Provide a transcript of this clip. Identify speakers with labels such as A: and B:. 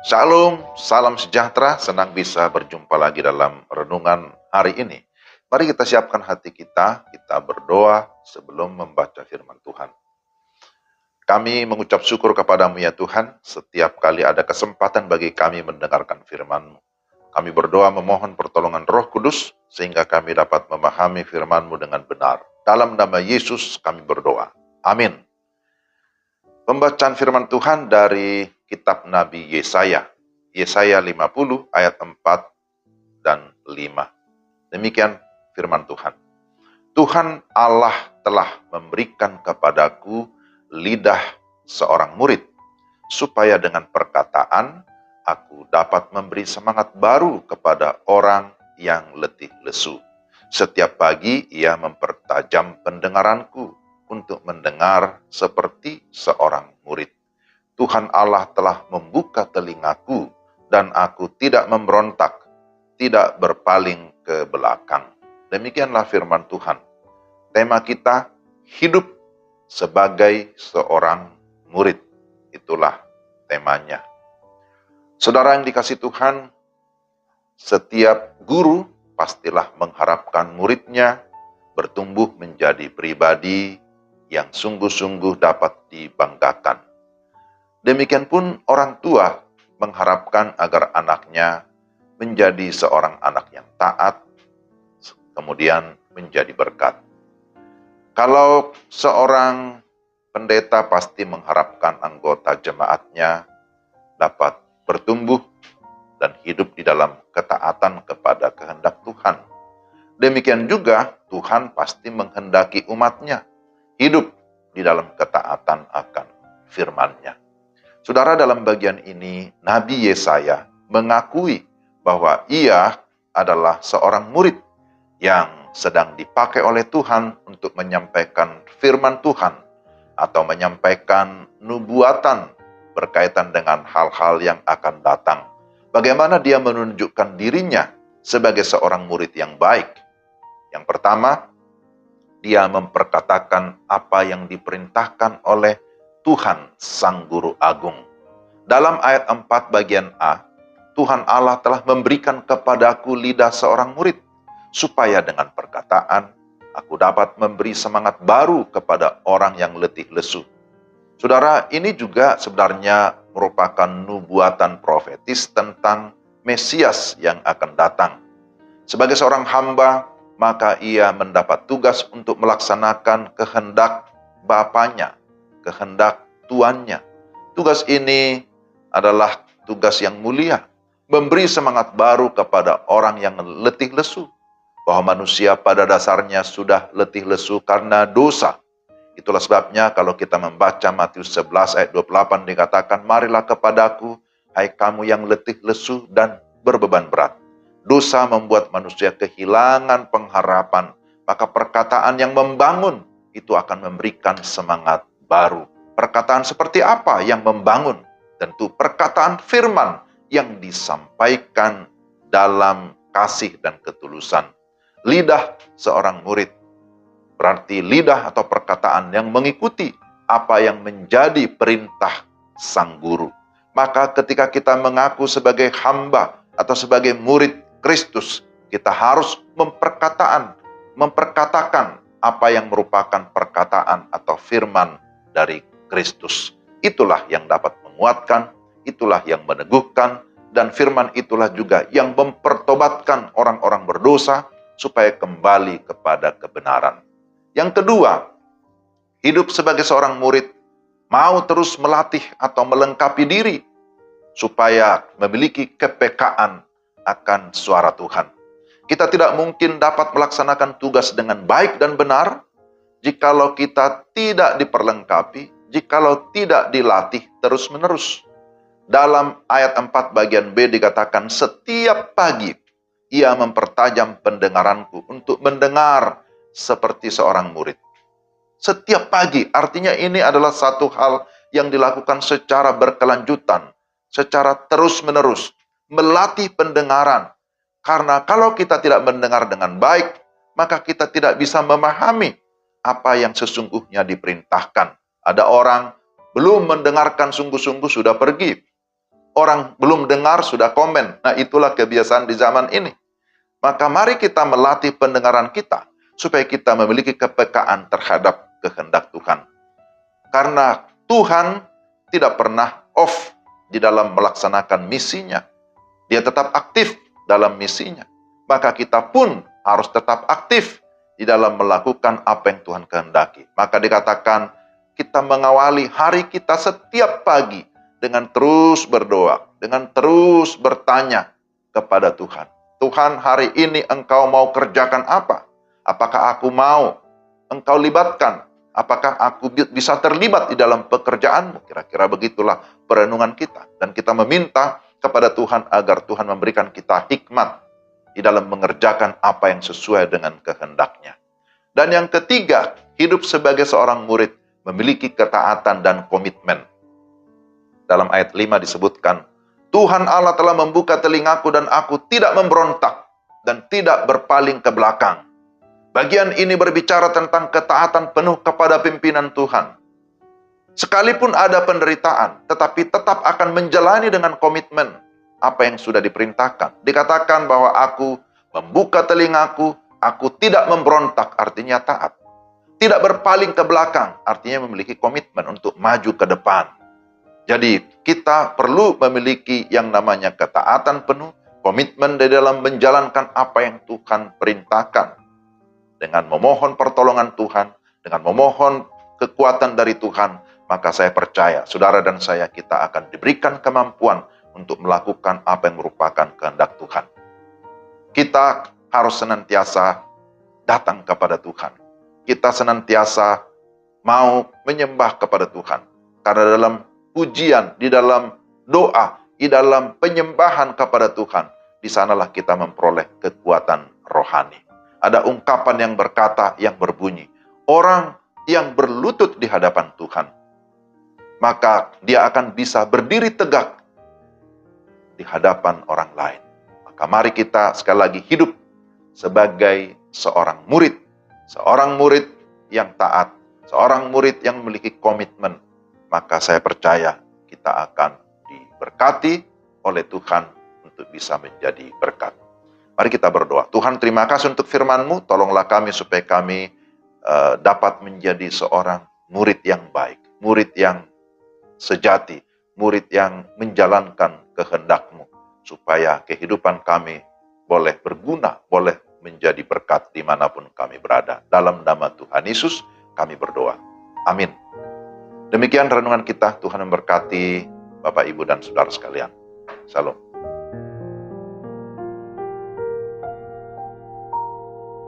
A: Shalom, salam sejahtera, senang bisa berjumpa lagi dalam renungan hari ini. Mari kita siapkan hati kita berdoa sebelum membaca firman Tuhan. Kami mengucap syukur kepadamu ya Tuhan, setiap kali ada kesempatan bagi kami mendengarkan firman-Mu. Kami berdoa memohon pertolongan Roh Kudus, sehingga kami dapat memahami firman-Mu dengan benar. Dalam nama Yesus kami berdoa. Amin. Pembacaan firman Tuhan dari kitab Nabi Yesaya. Yesaya 50 ayat 4 dan 5. Demikian firman Tuhan. Tuhan Allah telah memberikan kepadaku lidah seorang murid, supaya dengan perkataan aku dapat memberi semangat baru kepada orang yang letih lesu. Setiap pagi ia mempertajam pendengaranku untuk mendengar seperti seorang murid. Tuhan Allah telah membuka telingaku dan aku tidak memberontak, tidak berpaling ke belakang. Demikianlah firman Tuhan. Tema kita, hidup sebagai seorang murid. Itulah temanya. Saudara yang dikasihi Tuhan, setiap guru pastilah mengharapkan muridnya bertumbuh menjadi pribadi yang sungguh-sungguh dapat dibanggakan. Demikian pun orang tua mengharapkan agar anaknya menjadi seorang anak yang taat, kemudian menjadi berkat. Kalau seorang pendeta pasti mengharapkan anggota jemaatnya dapat bertumbuh dan hidup di dalam ketaatan kepada kehendak Tuhan. Demikian juga Tuhan pasti menghendaki umatnya hidup di dalam ketaatan akan firman-Nya. Saudara, dalam bagian ini Nabi Yesaya mengakui bahwa ia adalah seorang murid yang sedang dipakai oleh Tuhan untuk menyampaikan firman Tuhan atau menyampaikan nubuatan berkaitan dengan hal-hal yang akan datang. Bagaimana dia menunjukkan dirinya sebagai seorang murid yang baik? Yang pertama, dia memperkatakan apa yang diperintahkan oleh Tuhan Sang Guru Agung. Dalam ayat 4 bagian A, Tuhan Allah telah memberikan kepadaku lidah seorang murid, supaya dengan perkataan aku dapat memberi semangat baru kepada orang yang letih lesu. Saudara, ini juga sebenarnya merupakan nubuatan profetis tentang Mesias yang akan datang. Sebagai seorang hamba, maka ia mendapat tugas untuk melaksanakan kehendak Bapanya, kehendak Tuannya. Tugas ini adalah tugas yang mulia, memberi semangat baru kepada orang yang letih lesu. Bahwa manusia pada dasarnya sudah letih lesu karena dosa. Itulah sebabnya kalau kita membaca Matius 11 ayat 28 dikatakan, marilah kepadaku, hai kamu yang letih lesu dan berbeban berat. Dosa membuat manusia kehilangan pengharapan, maka perkataan yang membangun itu akan memberikan semangat baru. Perkataan seperti apa yang membangun? Tentu perkataan firman yang disampaikan dalam kasih dan ketulusan. Lidah seorang murid berarti lidah atau perkataan yang mengikuti apa yang menjadi perintah sang guru. Maka ketika kita mengaku sebagai hamba atau sebagai murid Kristus, kita harus memperkatakan apa yang merupakan perkataan atau firman dari Kristus. Itulah yang dapat menguatkan, itulah yang meneguhkan, dan firman itulah juga yang mempertobatkan orang-orang berdosa supaya kembali kepada kebenaran. Yang kedua, hidup sebagai seorang murid mau terus melatih atau melengkapi diri supaya memiliki kepekaan akan suara Tuhan. Kita tidak mungkin dapat melaksanakan tugas dengan baik dan benar jikalau kita tidak diperlengkapi, jikalau tidak dilatih terus-menerus. Dalam ayat 4 bagian B dikatakan, setiap pagi ia mempertajam pendengaranku untuk mendengar seperti seorang murid. Setiap pagi, artinya ini adalah satu hal yang dilakukan secara berkelanjutan, secara terus-menerus, melatih pendengaran. Karena kalau kita tidak mendengar dengan baik, maka kita tidak bisa memahami apa yang sesungguhnya diperintahkan. Ada orang belum mendengarkan sungguh-sungguh sudah pergi. orang belum dengar sudah komen. Nah, itulah kebiasaan di zaman ini. Maka mari kita melatih pendengaran kita supaya kita memiliki kepekaan terhadap kehendak Tuhan. Karena Tuhan tidak pernah off di dalam melaksanakan misinya. Dia tetap aktif dalam misinya. Maka kita pun harus tetap aktif di dalam melakukan apa yang Tuhan kehendaki. Maka dikatakan kita mengawali hari kita setiap pagi dengan terus berdoa, dengan terus bertanya kepada Tuhan. Tuhan, hari ini Engkau mau kerjakan apa? Apakah aku mau Engkau libatkan? Apakah aku bisa terlibat di dalam pekerjaanmu? Kira-kira begitulah perenungan kita. Dan kita meminta kepada Tuhan agar Tuhan memberikan kita hikmat di dalam mengerjakan apa yang sesuai dengan kehendaknya. Dan yang ketiga, hidup sebagai seorang murid memiliki ketaatan dan komitmen. Dalam ayat 5 disebutkan, Tuhan Allah telah membuka telingaku dan aku tidak memberontak dan tidak berpaling ke belakang. Bagian ini berbicara tentang ketaatan penuh kepada pimpinan Tuhan. Sekalipun ada penderitaan, tetapi tetap akan menjalani dengan komitmen apa yang sudah diperintahkan. Dikatakan bahwa aku membuka telingaku, aku tidak memberontak, artinya taat. Tidak berpaling ke belakang, artinya memiliki komitmen untuk maju ke depan. Jadi kita perlu memiliki yang namanya ketaatan penuh, komitmen di dalam menjalankan apa yang Tuhan perintahkan. Dengan memohon pertolongan Tuhan, dengan memohon kekuatan dari Tuhan, maka saya percaya, saudara dan saya, kita akan diberikan kemampuan untuk melakukan apa yang merupakan kehendak Tuhan. Kita harus senantiasa datang kepada Tuhan. Kita senantiasa mau menyembah kepada Tuhan. Karena dalam pujian, di dalam doa, di dalam penyembahan kepada Tuhan, di sanalah kita memperoleh kekuatan rohani. Ada ungkapan yang berkata, yang berbunyi, orang yang berlutut di hadapan Tuhan, maka dia akan bisa berdiri tegak di hadapan orang lain. Maka mari kita sekali lagi hidup sebagai seorang murid yang taat, seorang murid yang memiliki komitmen. Maka saya percaya kita akan diberkati oleh Tuhan untuk bisa menjadi berkat. Mari kita berdoa. Tuhan, terima kasih untuk firman-Mu. Tolonglah kami supaya kami dapat menjadi seorang murid yang baik, murid yang sejati, murid yang menjalankan kehendak-Mu, supaya kehidupan kami boleh berguna, boleh menjadi berkat dimanapun kami berada. Dalam nama Tuhan Yesus kami berdoa. Amin. Demikian renungan kita. Tuhan memberkati Bapak, Ibu, dan saudara sekalian. Salam.